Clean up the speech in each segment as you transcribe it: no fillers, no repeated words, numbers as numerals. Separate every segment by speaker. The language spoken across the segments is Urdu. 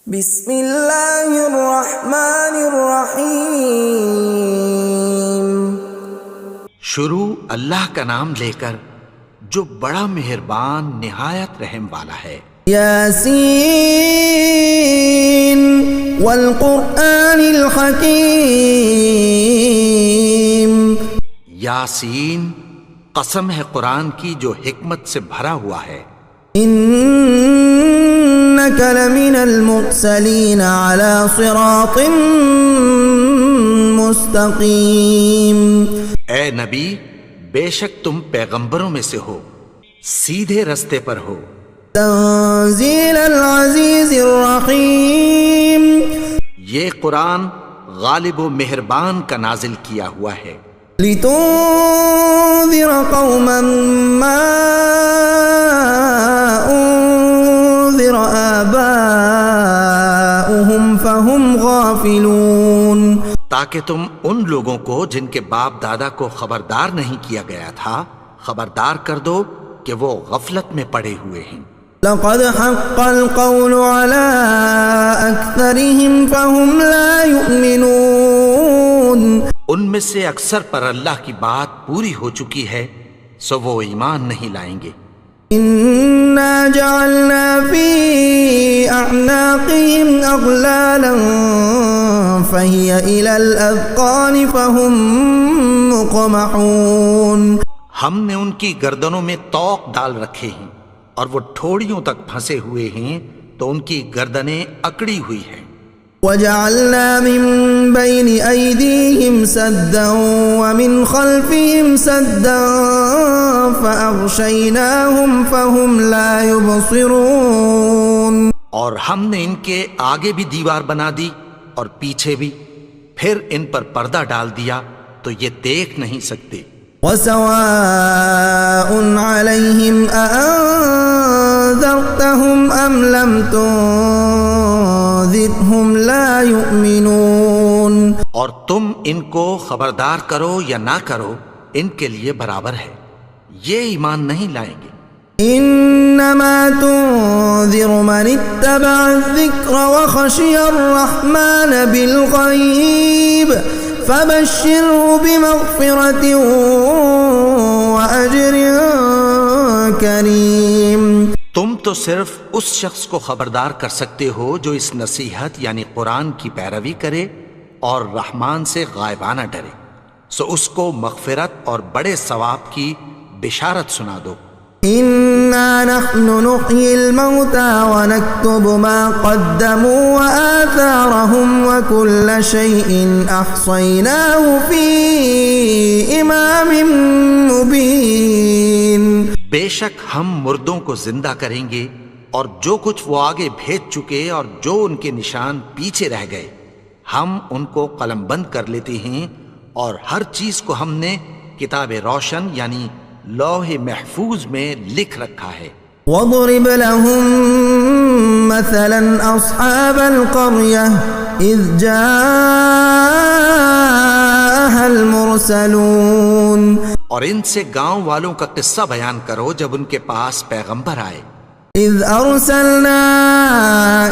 Speaker 1: بسم اللہ الرحمن الرحیم۔
Speaker 2: شروع اللہ کا نام لے کر جو بڑا مہربان نہایت رحم والا ہے۔
Speaker 1: یاسین والقرآن الحکیم۔
Speaker 2: یاسین، قسم ہے قرآن کی جو حکمت سے بھرا ہوا ہے۔
Speaker 1: انک لمن المرسلین علی صراط مستقیم۔
Speaker 2: اے نبی، بے شک تم پیغمبروں میں سے ہو، سیدھے رستے پر ہو۔
Speaker 1: تنزیل العزیز الرحیم۔
Speaker 2: یہ قرآن غالب و مہربان کا نازل کیا ہوا ہے۔
Speaker 1: لتنذر قوما ما انذر آباؤهم فهم غافلون۔
Speaker 2: تاکہ تم ان لوگوں کو جن کے باپ دادا کو خبردار نہیں کیا گیا تھا خبردار کر دو کہ وہ غفلت میں پڑے ہوئے ہیں۔
Speaker 1: لقد حق القول على أكثرهم فهم لا يؤمنون۔
Speaker 2: ان میں سے اکثر پر اللہ کی بات پوری ہو چکی ہے سو وہ ایمان نہیں لائیں گے۔
Speaker 1: إنا جعلنا في أعناقهم أغلالا فهي إلى الأذقان فهم مقمحون۔
Speaker 2: ہم نے ان کی گردنوں میں طوق ڈال رکھے ہیں اور وہ ٹھوڑیوں تک پھنسے ہوئے ہیں تو ان کی گردنیں اکڑی ہوئی ہیں۔
Speaker 1: وجعلنا من بين أيديهم سدا ومن خلفهم سدا فأغشيناهم فهم لا يبصرون۔
Speaker 2: اور ہم نے ان کے آگے بھی دیوار بنا دی اور پیچھے بھی، پھر ان پر پردہ ڈال دیا تو یہ دیکھ نہیں سکتے۔
Speaker 1: وسواء عليهم أأنذرتهم أم لم تنذرهم لا يؤمنون۔
Speaker 2: اور تم ان کو خبردار کرو یا نہ کرو ان کے لیے برابر ہے، یہ ایمان نہیں لائیں گے۔
Speaker 1: انما تنذر من اتبع الذکر وخشی الرحمن بالغیب فبشره بمغفرة وأجر کریم۔
Speaker 2: تم تو صرف اس شخص کو خبردار کر سکتے ہو جو اس نصیحت یعنی قرآن کی پیروی کرے اور رحمان سے غائبانہ ڈرے، سو اس کو مغفرت اور بڑے ثواب کی بشارت سنا دو۔
Speaker 1: انا نحن نحيي الموتى ونكتب ما قدموا وآثارهم وكل شيء احصيناه في امام مبين۔
Speaker 2: بے شک ہم مردوں کو زندہ کریں گے اور جو کچھ وہ آگے بھیج چکے اور جو ان کے نشان پیچھے رہ گئے ہم ان کو قلم بند کر لیتے ہیں، اور ہر چیز کو ہم نے کتاب روشن یعنی لوح محفوظ میں لکھ رکھا ہے۔
Speaker 1: وَاضْرِبْ لَهُم مَّثَلًا أَصْحَابَ الْقَرْيَةِ إِذْ جَاءَهَا الْمُرْسَلُونَ۔
Speaker 2: اور ان سے گاؤں والوں کا قصہ بیان کرو جب ان کے پاس پیغمبر آئے۔
Speaker 1: إِذْ أَرْسَلْنَا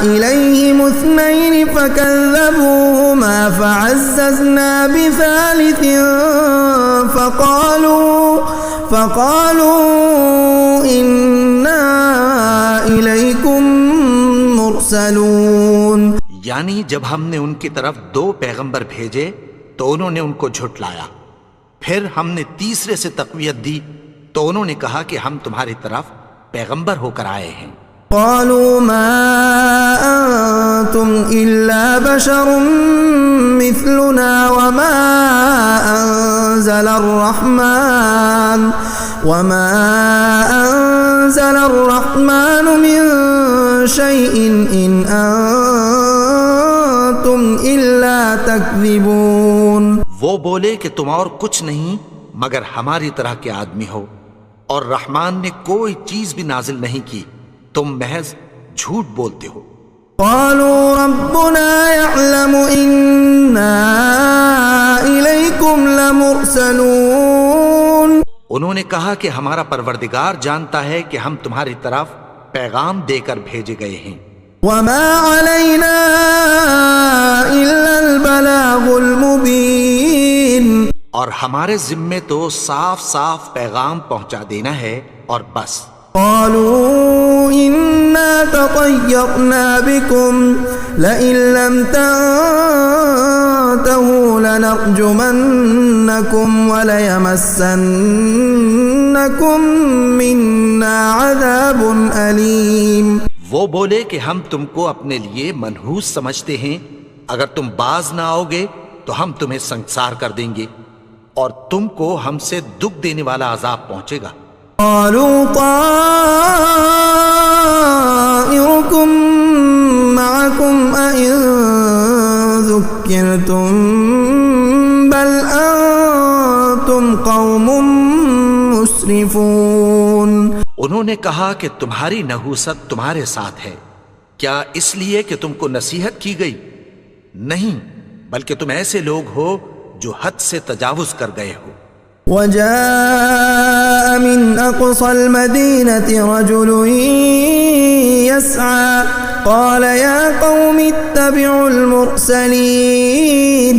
Speaker 1: إِلَيْهِمُ اثْنَيْنِ فَكَذَّبُوهُمَا فَعَزَّزْنَا بِثَالِثٍ فَقَالُوا إِنَّا إِلَيْكُمْ مُرْسَلُونَ۔
Speaker 2: یعنی جب ہم نے ان کی طرف 2 پیغمبر بھیجے تو انہوں نے ان کو جھٹلایا، پھر ہم نے تیسرے سے تقویت دی تو انہوں نے کہا کہ ہم تمہاری طرف پیغمبر ہو کر آئے ہیں۔
Speaker 1: قالوا ما أنتم إلا بشر مثلنا وما أنزل الرحمن من شيء إن أنتم إلا تكذبون۔
Speaker 2: وہ بولے کہ تم اور کچھ نہیں مگر ہماری طرح کے آدمی ہو، اور رحمان نے کوئی چیز بھی نازل نہیں کی، تم محض جھوٹ بولتے ہو۔
Speaker 1: قالوا ربنا يعلم إنا إليكم لمرسلون۔
Speaker 2: انہوں نے کہا کہ ہمارا پروردگار جانتا ہے کہ ہم تمہاری طرف پیغام دے کر بھیجے گئے ہیں۔
Speaker 1: وما علينا
Speaker 2: ہمارے ذمے تو صاف صاف پیغام پہنچا دینا ہے اور بس.
Speaker 1: قالوا إنا تطيرنا بكم لئن لم تنتهوا لنرجمنكم وليمسنكم منا عذاب أليم.
Speaker 2: وہ بولے کہ ہم تم کو اپنے لیے منحوس سمجھتے ہیں، اگر تم باز نہ آؤ گے تو ہم تمہیں سنگسار کر دیں گے اور تم کو ہم سے دکھ دینے والا عذاب پہنچے گا.
Speaker 1: قالوا طائركم معكم أئن ذكرتم بل أنتم قوم مسرفون.
Speaker 2: انہوں نے کہا کہ تمہاری نحوست تمہارے ساتھ ہے، کیا اس لیے کہ تم کو نصیحت کی گئی؟ نہیں، بلکہ تم ایسے لوگ ہو جو حد سے تجاوز کر گئے ہو.
Speaker 1: وجاء من أقصى المدينة رجل يسعى قال يا قوم اتبعوا المرسلين.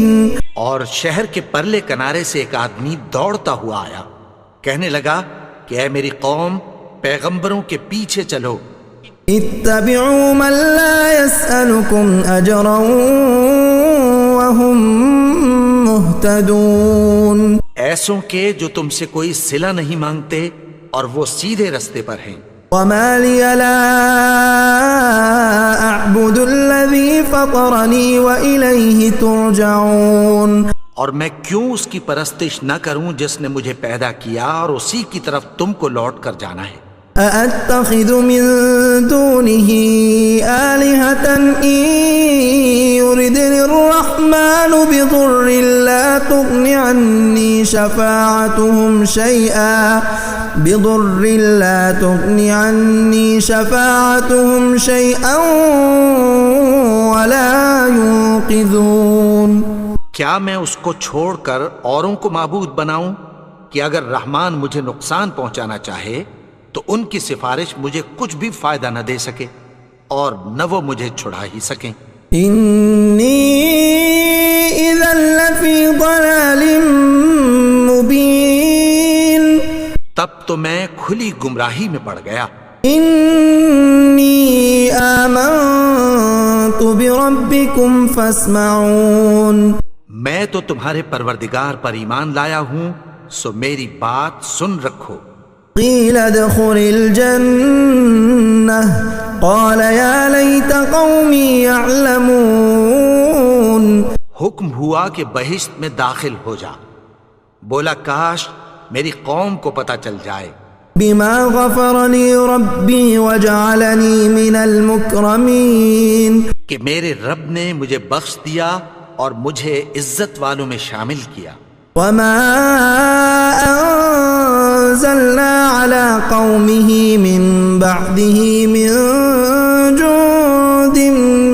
Speaker 2: اور شہر کے پرلے کنارے سے ایک آدمی دوڑتا ہوا آیا، کہنے لگا کہ اے میری قوم، پیغمبروں کے پیچھے چلو.
Speaker 1: اتبعوا من لا يسألكم أجرا وهم مهتدون.
Speaker 2: ایسوں کے جو تم سے کوئی صلہ نہیں مانگتے اور وہ سیدھے رستے پر ہیں.
Speaker 1: وما لي لا أعبد الذي فطرني وإليه ترجعون.
Speaker 2: اور میں کیوں اس کی پرستش نہ کروں جس نے مجھے پیدا کیا اور اسی کی طرف تم کو لوٹ کر جانا ہے.
Speaker 1: أأتخذ من دونه آلهة إن يردني الرحمن بضر لا تغن عني شفاعتهم شيئا ولا ينقذون.
Speaker 2: کیا میں اس کو چھوڑ کر اوروں کو معبود بناؤں کہ اگر رحمان مجھے نقصان پہنچانا چاہے تو ان کی سفارش مجھے کچھ بھی فائدہ نہ دے سکے اور نہ وہ مجھے چھڑا ہی سکیں.
Speaker 1: انی اذا لفی ضلال مبین.
Speaker 2: تب تو میں کھلی گمراہی میں پڑ گیا.
Speaker 1: انی آمنت بربکم فاسمعون.
Speaker 2: میں تو تمہارے پروردگار پر ایمان لایا ہوں، سو میری بات سن رکھو.
Speaker 1: قیل ادخل الجنة قال یا لیت قومی یعلمون.
Speaker 2: حکم ہوا کہ بہشت میں داخل ہو جا. بولا کاش میری قوم کو پتہ چل جائے.
Speaker 1: بما غفر لی ربی وجعلنی من المکرمین.
Speaker 2: کہ میرے رب نے مجھے بخش دیا اور مجھے عزت والوں میں شامل کیا.
Speaker 1: وما انزلنا على قومه من بعده من جند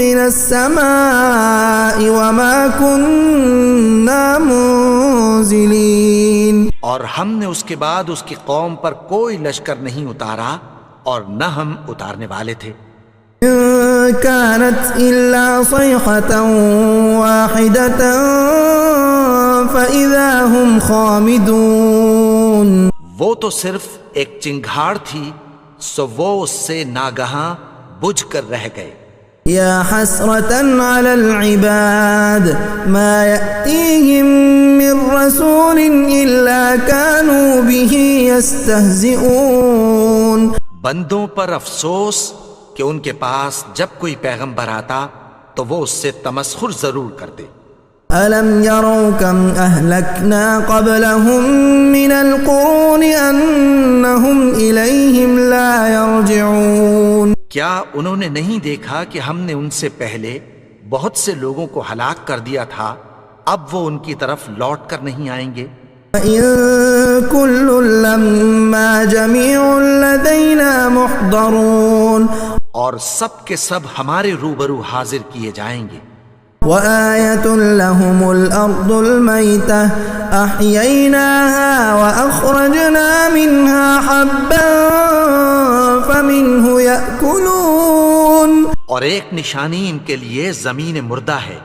Speaker 1: من السماء وما كنا منزلين.
Speaker 2: اور ہم نے اس کے بعد اس کی قوم پر کوئی لشکر نہیں اتارا اور نہ ہم اتارنے والے تھے.
Speaker 1: كانت إلا صيحة واحدة فإذا هم خامدون.
Speaker 2: وہ تو صرف ایک چنگھاڑ تھی، سو وہ اس سے ناگہاں بجھ کر رہ گئے.
Speaker 1: یا حسرة على العباد ما يأتيهم من رسول إلا كانوا به يستهزئون.
Speaker 2: بندوں پر افسوس کہ ان کے پاس جب کوئی پیغمبر آتا تو وہ اس سے تمسخر ضرور کرتے.
Speaker 1: أَلَمْ يَرَوْا كَمْ أَهْلَكْنَا قَبْلَهُمْ مِنَ الْقُرُونِ أَنَّهُمْ إِلَيْهِمْ لَا يَرْجِعُونَ.
Speaker 2: کیا انہوں نے نہیں دیکھا کہ ہم نے ان سے پہلے بہت سے لوگوں کو ہلاک کر دیا تھا، اب وہ ان کی طرف لوٹ کر نہیں آئیں گے.
Speaker 1: وَإِن كُلٌّ لَّمَّا جَمِيعٌ لَّدَيْنَا مُحْضَرُونَ.
Speaker 2: اور سب کے سب ہمارے روبرو حاضر کیے جائیں گے.
Speaker 1: وآية لهم الأرض الميتة أحييناها وأخرجنا منها حبا فمنه يأكلون.
Speaker 2: اور ایک نشانی ان کے لیے زمین مردہ ہے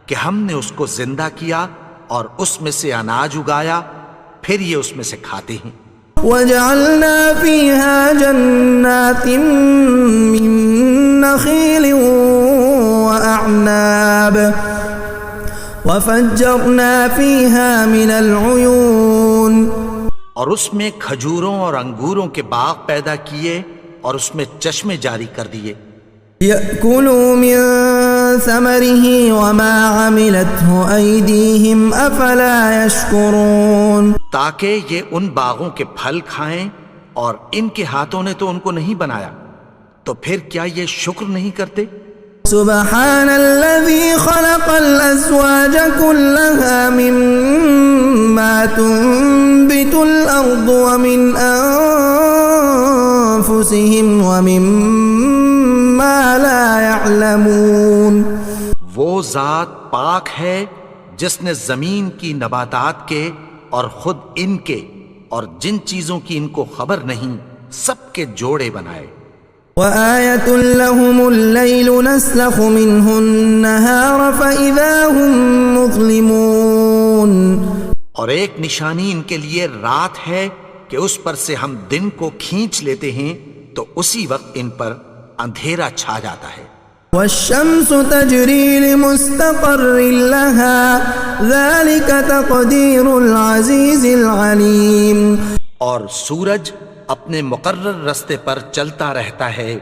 Speaker 2: کہ ہم نے اس کو زندہ کیا اور اس میں سے اناج اگایا، پھر یہ اس میں سے کھاتے ہیں۔
Speaker 1: وجعلنا فيها جنات من نخيل وأعناب وفجرنا فيها من العيون،
Speaker 2: اور اس میں کھجوروں اور انگوروں کے باغ پیدا کیے اور اس میں چشمے جاری کر دیے۔
Speaker 1: يأكلوا من ثمره وما عملته أيديهم أفلا يشكرون،
Speaker 2: تاکہ یہ ان باغوں کے پھل کھائیں، اور ان کے ہاتھوں نے تو ان کو نہیں بنایا، تو پھر کیا یہ شکر نہیں کرتے؟
Speaker 1: سبحان الذي خلق الأزواج كلها مما تنبت الأرض ومن أنفسهم ومما لا يعلمون،
Speaker 2: وہ ذات پاک ہے جس نے زمین کی نباتات کے اور خود ان کے اور جن چیزوں کی ان کو خبر نہیں سب کے جوڑے بنائے۔
Speaker 1: وآية لهم الليل نسلخ منه النهار فإذا هم مظلمون،
Speaker 2: اور ایک نشانی ان کے لیے رات ہے کہ اس پر سے ہم دن کو کھینچ لیتے ہیں تو اسی وقت ان پر اندھیرا چھا جاتا ہے۔
Speaker 1: والشمس تجري لمستقر لها ذلك تقدير العزيز العليم،
Speaker 2: اور سورج اپنے مقرر رستے پر چلتا رہتا ہے،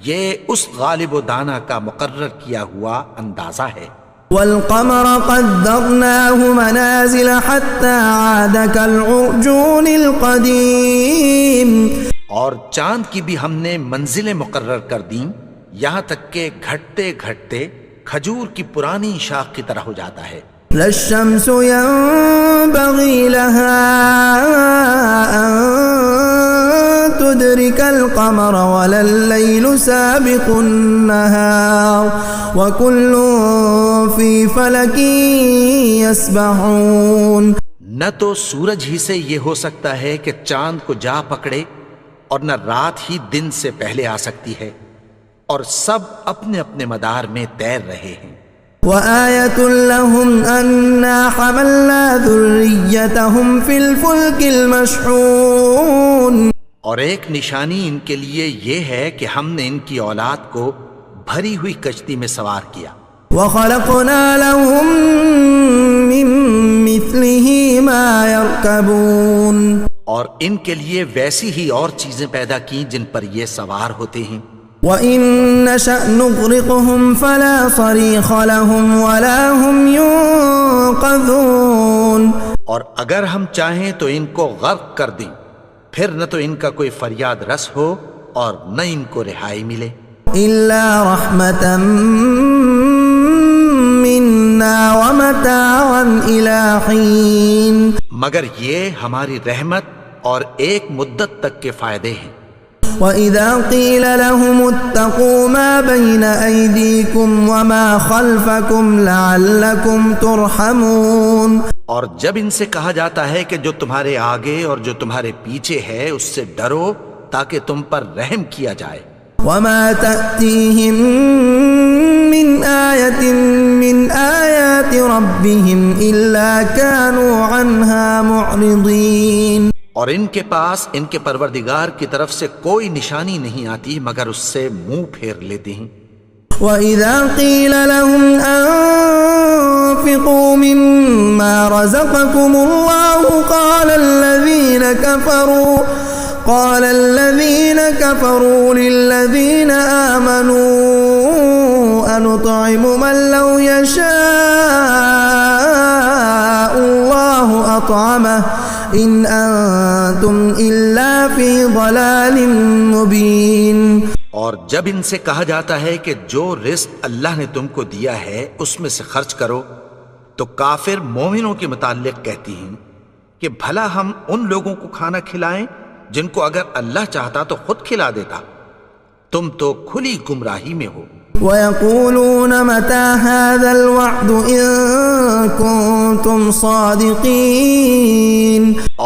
Speaker 2: یہ اس غالب و دانا کا مقرر کیا ہوا اندازہ ہے۔
Speaker 1: والقمر قدرناه منازل حتى عاد كالعرجون القديم،
Speaker 2: اور چاند کی بھی ہم نے منزلیں مقرر کر دیں، یہاں تک کہ گھٹتے گھٹتے کھجور کی پرانی شاخ کی طرح ہو جاتا ہے۔
Speaker 1: لا الشمس ينبغي لها أن تدرك القمر ولا الليل سابق النهار وكل في فلك يسبحون،
Speaker 2: نہ تو سورج ہی سے یہ ہو سکتا ہے کہ چاند کو جا پکڑے، اور نہ رات ہی دن سے پہلے آ سکتی ہے، اور سب اپنے اپنے مدار میں تیر رہے ہیں۔
Speaker 1: وآية لهم أنا حملنا ذريتهم في الفلك المشحون،
Speaker 2: اور ایک نشانی ان کے لیے یہ ہے کہ ہم نے ان کی اولاد کو بھری ہوئی کشتی میں سوار کیا۔
Speaker 1: وخلقنا لهم من مثله ما يركبون،
Speaker 2: اور ان کے لیے ویسی ہی اور چیزیں پیدا کی جن پر یہ سوار ہوتے ہیں۔
Speaker 1: وَإِن نَّشَأْ نُغْرِقْهُمْ فَلَا صَرِيخَ لَهُمْ وَلَا هُمْ يُنقَذُونَ،
Speaker 2: اور اگر ہم چاہیں تو ان کو غرق کر دیں، پھر نہ تو ان کا کوئی فریاد رس ہو اور نہ ان کو رہائی ملے۔
Speaker 1: إِلَّا رَحْمَةً مِّنَّا وَمَتَاعًا إِلَىٰ حِينٍ،
Speaker 2: مگر یہ ہماری رحمت اور ایک مدت تک کے فائدے ہیں۔
Speaker 1: وَإِذَا قِيلَ لَهُمُ اتَّقُوا مَا بَيْنَ أَيْدِيكُمْ وَمَا خَلْفَكُمْ لَعَلَّكُمْ تُرْحَمُونَ،
Speaker 2: اور جب ان سے کہا جاتا ہے کہ جو تمہارے آگے اور جو تمہارے پیچھے ہے اس سے ڈرو تاکہ تم پر رحم کیا جائے۔
Speaker 1: وَمَا تَأْتِيهِم مِّنْ آيَةٍ مِّنْ آيَاتِ رَبِّهِمْ إِلَّا كَانُوا عَنْهَا مُعْرِضِينَ،
Speaker 2: اور ان کے پاس ان کے پروردگار کی طرف سے کوئی نشانی نہیں آتی مگر اس سے منہ پھیر لیتے ہیں۔
Speaker 1: وَإِذَا قِيلَ لَهُمْ أَنفِقُوا مِمَّا رَزَقَكُمُ اللَّهُ قَالَ الَّذِينَ كَفَرُوا لِلَّذِينَ آمَنُوا أَنُطْعِمُ مَن لَّوْ يَشَاءُ اللَّهُ أَطْعَمَهُ إِنْ أَنتُمْ إِلَّا فِي ضَلَالٍ مُّبِينٍ،
Speaker 2: اور جب ان سے کہا جاتا ہے کہ جو رزق اللہ نے تم کو دیا ہے اس میں سے خرچ کرو، تو کافر مومنوں کے متعلق کہتی ہیں کہ بھلا ہم ان لوگوں کو کھانا کھلائیں جن کو اگر اللہ چاہتا تو خود کھلا دیتا، تم تو کھلی گمراہی میں ہو۔
Speaker 1: وَيَقُولُونَ مَتَىٰ هَٰذَا الْوَعْدُ إِن كُنتُمْ صَادِقِينَ،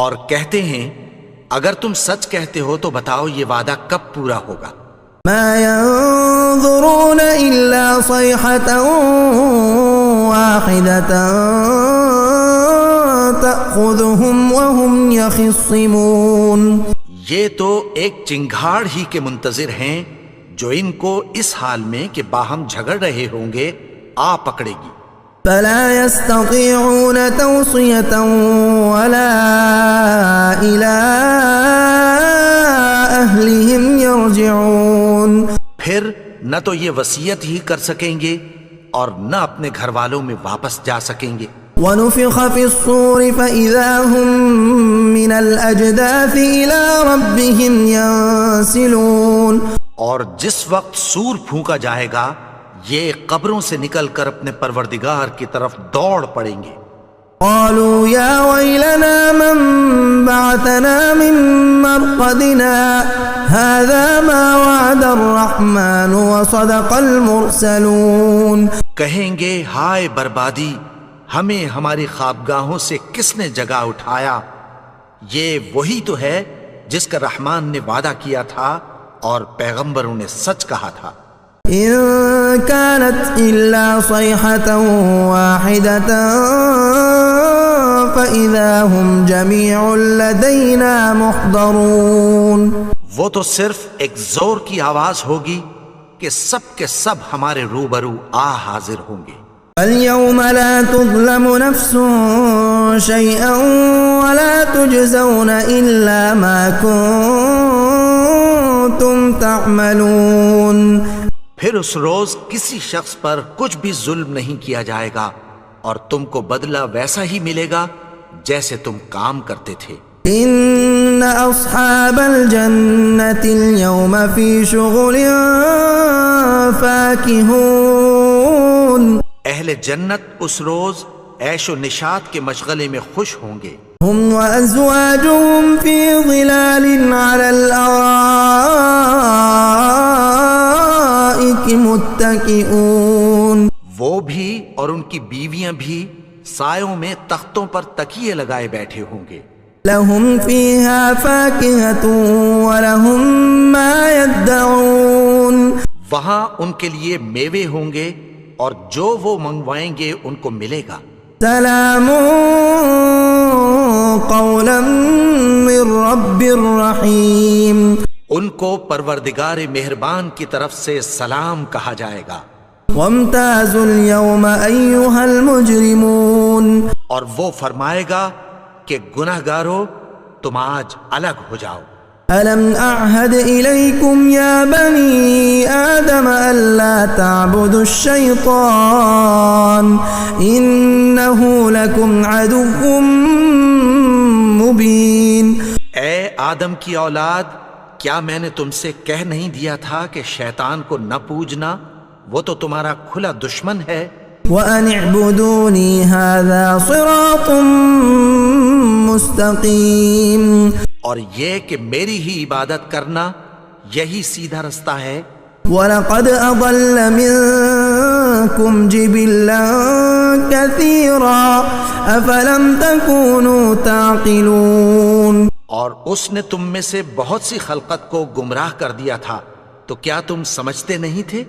Speaker 2: اور کہتے ہیں اگر تم سچ کہتے ہو تو بتاؤ یہ وعدہ کب پورا ہوگا۔
Speaker 1: مَا يَنظُرُونَ إِلَّا صَيْحَةً وَاحِدَةً تأخذهم وهم يخصمون.
Speaker 2: یہ تو ایک چنگھاڑ ہی کے منتظر ہیں جو ان کو اس حال میں کہ باہم جھگڑ رہے ہوں گے آ پکڑے گی.
Speaker 1: فلا يستطيعون توصية ولا إلى أهلهم يرجعون.
Speaker 2: پھر نہ تو یہ وصیت ہی کر سکیں گے اور نہ اپنے گھر والوں میں واپس جا سکیں گے.
Speaker 1: ونفخ في الصور فإذا هم من الأجداث إلى ربهم ينسلون.
Speaker 2: اور جس وقت سور پھونکا جائے گا یہ قبروں سے نکل کر اپنے پروردگار کی طرف دوڑ پڑیں گے.
Speaker 1: قالوا يا ويلنا من بعثنا من مرقدنا هذا ما وعد الرحمن وصدق المرسلون.
Speaker 2: کہیں گے ہائے بربادی، ہمیں ہماری خوابگاہوں سے کس نے جگا اٹھایا؟ یہ وہی تو ہے جس کا رحمان نے وعدہ کیا تھا اور پیغمبروں نے سچ کہا تھا.
Speaker 1: إن كانت إلا صيحة واحدة فإذا هم جميع لدينا محضرون.
Speaker 2: وہ تو صرف ایک زور کی آواز ہوگی کہ سب کے سب ہمارے روبرو آ حاضر ہوں گے.
Speaker 1: اليوم لا تظلم نفس شيئا ولا تجزون إلا ما كنتم تعملون.
Speaker 2: پھر اس روز کسی شخص پر کچھ بھی ظلم نہیں کیا جائے گا اور تم کو بدلہ ویسا ہی ملے گا جیسے تم کام کرتے تھے.
Speaker 1: ان اصحاب الجنة اليوم في شغل فاكهون.
Speaker 2: اہل جنت اس روز عیش و نشاط کے مشغلے میں خوش ہوں گے.
Speaker 1: هم وازواجهم في ظلال على الارائك متكئون.
Speaker 2: وہ بھی اور ان کی بیویاں بھی سایوں میں تختوں پر تکیے لگائے بیٹھے ہوں گے.
Speaker 1: لهم فيها فاكهة ولهم ما يدعون.
Speaker 2: وہاں ان کے لیے میوے ہوں گے اور جو وہ منگوائیں گے ان کو ملے گا.
Speaker 1: سلام قولا من رب الرحیم.
Speaker 2: ان کو پروردگار مہربان کی طرف سے سلام کہا جائے گا.
Speaker 1: وامتازوا اليوم ایها المجرمون.
Speaker 2: اور وہ فرمائے گا کہ گناہگارو تم آج الگ ہو جاؤ.
Speaker 1: ألم أعهد إليكم يا بني آدم ألا تعبدوا الشيطان إنه لكم عدو مبين.
Speaker 2: اے آدم کی اولاد، کیا میں نے تم سے کہہ نہیں دیا تھا کہ شیطان کو نہ پوجنا؟ وہ تو تمہارا کھلا دشمن ہے.
Speaker 1: وأن اعبدوني هذا صراط مستقيم.
Speaker 2: اور یہ کہ میری ہی عبادت کرنا یہی سیدھا رستہ ہے.
Speaker 1: وَلَقَدْ أَضَلَّ مِنكُمْ جِبِلًّا كَثِيرًا أَفَلَمْ تَكُونُوا تَعْقِلُونَ.
Speaker 2: اور اس نے تم میں سے بہت سی خلقت کو گمراہ کر دیا تھا، تو کیا تم سمجھتے نہیں تھے؟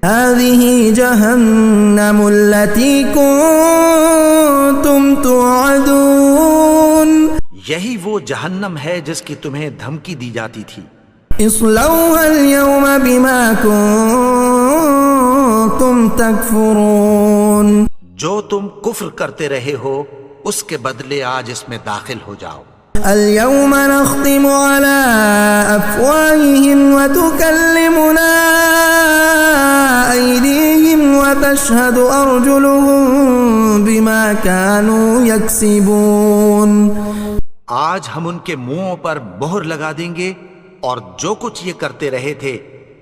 Speaker 1: هَذِهِ جَهَنَّمُ الَّتِي كُنتُمْ تُوعَدُونَ.
Speaker 2: یہی وہ جہنم ہے جس کی تمہیں دھمکی دی جاتی تھی.
Speaker 1: اصلوها اليوم بما كنتم تكفرون.
Speaker 2: جو تم کفر کرتے رہے ہو اس کے بدلے آج اس میں داخل ہو جاؤ.
Speaker 1: اليوم نختم على أفواههم وتكلمنا أيديهم وتشهد أرجلهم بما كانوا يكسبون.
Speaker 2: آج ہم ان کے منہوں پر مہر لگا دیں گے اور جو کچھ یہ کرتے رہے تھے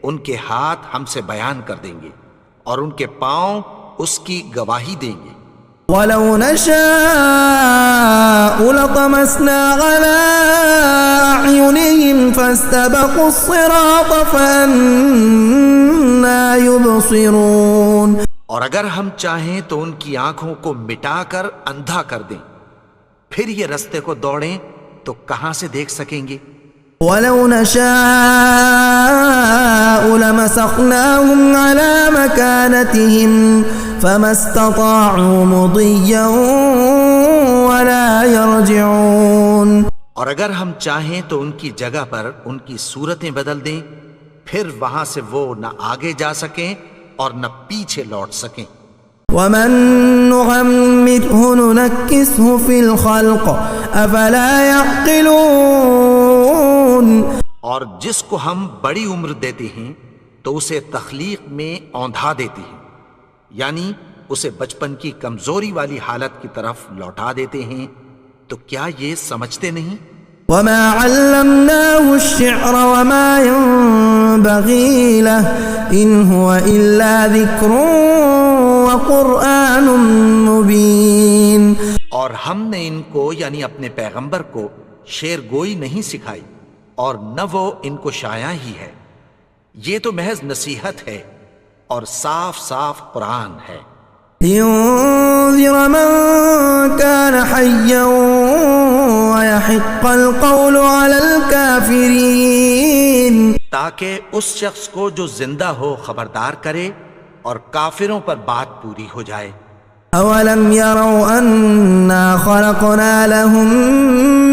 Speaker 2: ان کے ہاتھ ہم سے بیان کر دیں گے اور ان کے پاؤں اس کی گواہی دیں گے.
Speaker 1: وَلَوْ نَشَاءُ لَطَمَسْنَا عَلَىٰ أَعْيُنِهِمْ فَاسْتَبَقُوا الصِّرَاطَ فَأَنَّىٰ يُبْصِرُونَ.
Speaker 2: اور اگر ہم چاہیں تو ان کی آنکھوں کو مٹا کر اندھا کر دیں، پھر یہ رستے کو دوڑیں تو کہاں سے دیکھ سکیں گے.
Speaker 1: وَلَوْ نَشَاءُ لَمَسَخْنَاهُمْ عَلَىٰ مَكَانَتِهِمْ فَمَا اسْتَطَاعُوا مُضِيًّا ولا يرجعون.
Speaker 2: اور اگر ہم چاہیں تو ان کی جگہ پر ان کی صورتیں بدل دیں، پھر وہاں سے وہ نہ آگے جا سکیں اور نہ پیچھے لوٹ سکیں.
Speaker 1: ومن نعمره ننكسه في الخلق افلا يعقلون.
Speaker 2: اور جس کو ہم بڑی عمر دیتے ہیں تو اسے تخلیق میں اوندھا دیتے ہیں، یعنی اسے بچپن کی کمزوری والی حالت کی طرف لوٹا دیتے ہیں. تو کیا یہ سمجھتے نہیں؟
Speaker 1: وما علمناه الشعر وما ينبغي له ان هو الا ذكر وقرآن مبين.
Speaker 2: اور ہم نے ان کو یعنی اپنے پیغمبر کو شعر گوئی نہیں سکھائی اور نہ وہ ان کو شاعر ہی ہے، یہ تو محض نصیحت ہے اور صاف صاف قرآن ہے.
Speaker 1: لينذر من كان حيا ويحق القول على الكافرين.
Speaker 2: تاکہ اس شخص کو جو زندہ ہو خبردار کرے اور کافروں پر بات پوری ہو جائے.
Speaker 1: اولم يروا انا خلقنا لهم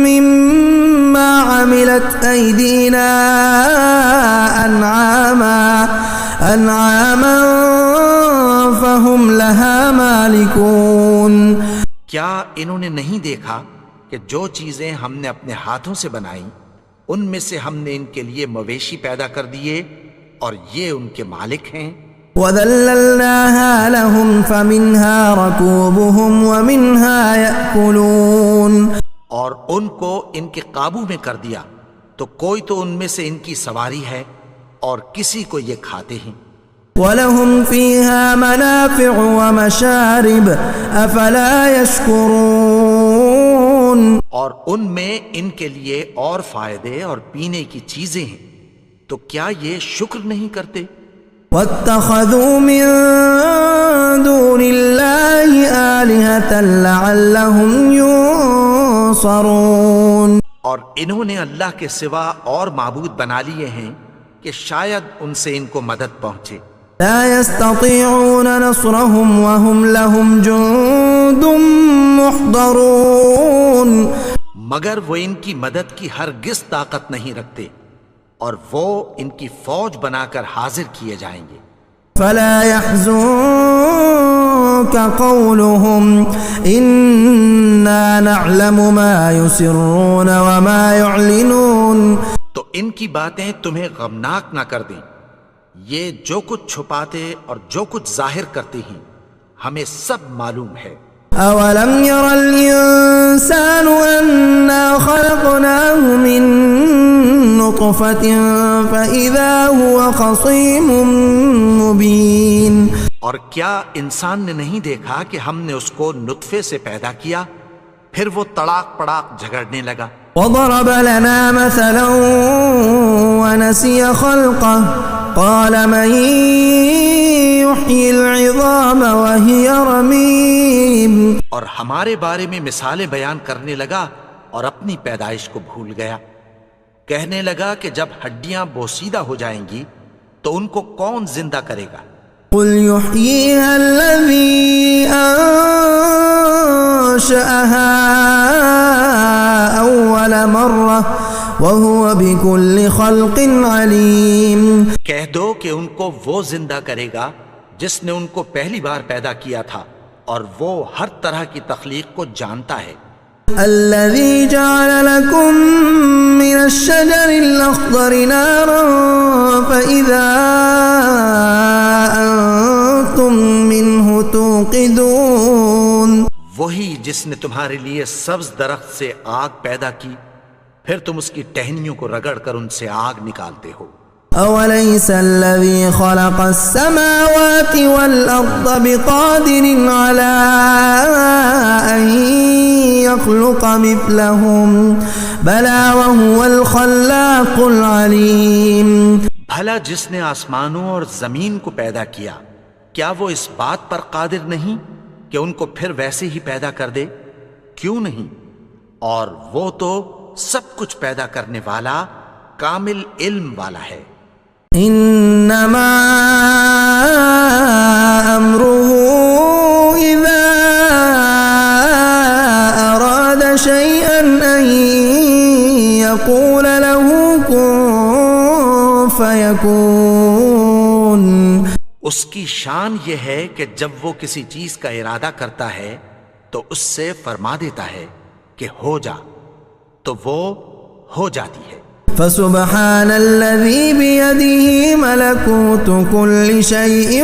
Speaker 1: مما عملت ايدينا انعاما فهم لها مالكون.
Speaker 2: کیا انہوں نے نہیں دیکھا کہ جو چیزیں ہم نے اپنے ہاتھوں سے بنائیں ان میں سے ہم نے ان کے لیے مویشی پیدا کر دیے اور یہ ان کے مالک ہیں.
Speaker 1: وَذَلَّلْنَاهَا لَهُمْ فَمِنْهَا رَكُوبُهُمْ وَمِنْهَا يَأْكُلُونَ.
Speaker 2: اور ان کو ان کے قابو میں کر دیا تو کوئی تو ان میں سے ان کی سواری ہے اور کسی کو یہ کھاتے ہیں.
Speaker 1: وَلَهُمْ فِيهَا مَنَافِعُ وَمَشَارِبُ أَفَلَا يَشْكُرُونَ.
Speaker 2: اور ان میں ان کے لیے اور فائدے اور پینے کی چیزیں ہیں، تو کیا یہ شکر نہیں کرتے؟
Speaker 1: وَاتَّخَذُوا مِن دُونِ اللَّهِ آلِهَةً لَعَلَّهُمْ يُنصَرُونَ.
Speaker 2: اور انہوں نے اللہ کے سوا اور معبود بنا لیے ہیں کہ شاید ان سے ان کو مدد پہنچے.
Speaker 1: لا يستطيعون نصرهم وهم لهم جند محضرون.
Speaker 2: مگر وہ ان کی مدد کی ہرگز طاقت نہیں رکھتے اور وہ ان کی فوج بنا کر حاضر کیے جائیں گے.
Speaker 1: فلا يحزنك قولهم إنا نعلم ما يسرون وما يعلنون.
Speaker 2: تو ان کی باتیں تمہیں غمناک نہ کر دیں، یہ جو کچھ چھپاتے اور جو کچھ ظاہر کرتے ہیں ہمیں سب معلوم ہے.
Speaker 1: أولم ير الإنسان أنا خلقناه من نطفة فإذا هو خصيم مبين.
Speaker 2: اور کیا انسان نے نہیں دیکھا کہ ہم نے اس کو نطفے سے پیدا کیا پھر وہ تڑاک پڑاک جھگڑنے لگا.
Speaker 1: وضرب لنا مثلا ونسي خلقه قال من يحيي العظام وهي رميم.
Speaker 2: اور ہمارے بارے میں مثالیں بیان کرنے لگا اور اپنی پیدائش کو بھول گیا. کہنے لگا کہ جب ہڈیاں بوسیدہ ہو جائیں گی تو ان کو کون زندہ کرے گا؟
Speaker 1: قل يحييها الذي أنشأها أول مرة وهو بكل خلق عليم.
Speaker 2: کہہ دو کہ ان کو وہ زندہ کرے گا جس نے ان کو پہلی بار پیدا کیا تھا اور وہ ہر طرح کی تخلیق کو جانتا ہے.
Speaker 1: الذي جعل لكم من الشجر الأخضر نارا فإذا أنتم منه توقدون.
Speaker 2: وہی جس نے تمہارے لیے سبز درخت سے آگ پیدا کی پھر تم اس کی ٹہنیوں کو رگڑ کر ان سے آگ نکالتے ہو.
Speaker 1: أوليس الذي خلق السماوات والأرض بقادر على أن يخلق مثلهم بلى وهو الخلاق العليم.
Speaker 2: بھلا جس نے آسمانوں اور زمین کو پیدا کیا کیا وہ اس بات پر قادر نہیں کہ ان کو پھر ویسے ہی پیدا کر دے؟ کیوں نہیں؟ اور وہ تو سب کچھ پیدا کرنے والا کامل علم والا ہے.
Speaker 1: انما امره اذا اراد فيكون
Speaker 2: اس کی شان یہ ہے کہ جب وہ کسی چیز کا ارادہ کرتا ہے تو اس سے فرما دیتا ہے کہ ہو جا، تو وہ ہو جاتی ہے۔
Speaker 1: فسبحان الذي بيده ملكوت كل شيء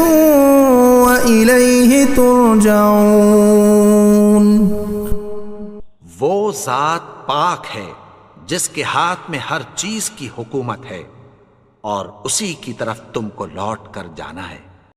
Speaker 1: وإليه ترجعون۔
Speaker 2: وہ ذات پاک ہے جس کے ہاتھ میں ہر چیز کی حکومت ہے اور اسی کی طرف تم کو لوٹ کر جانا ہے۔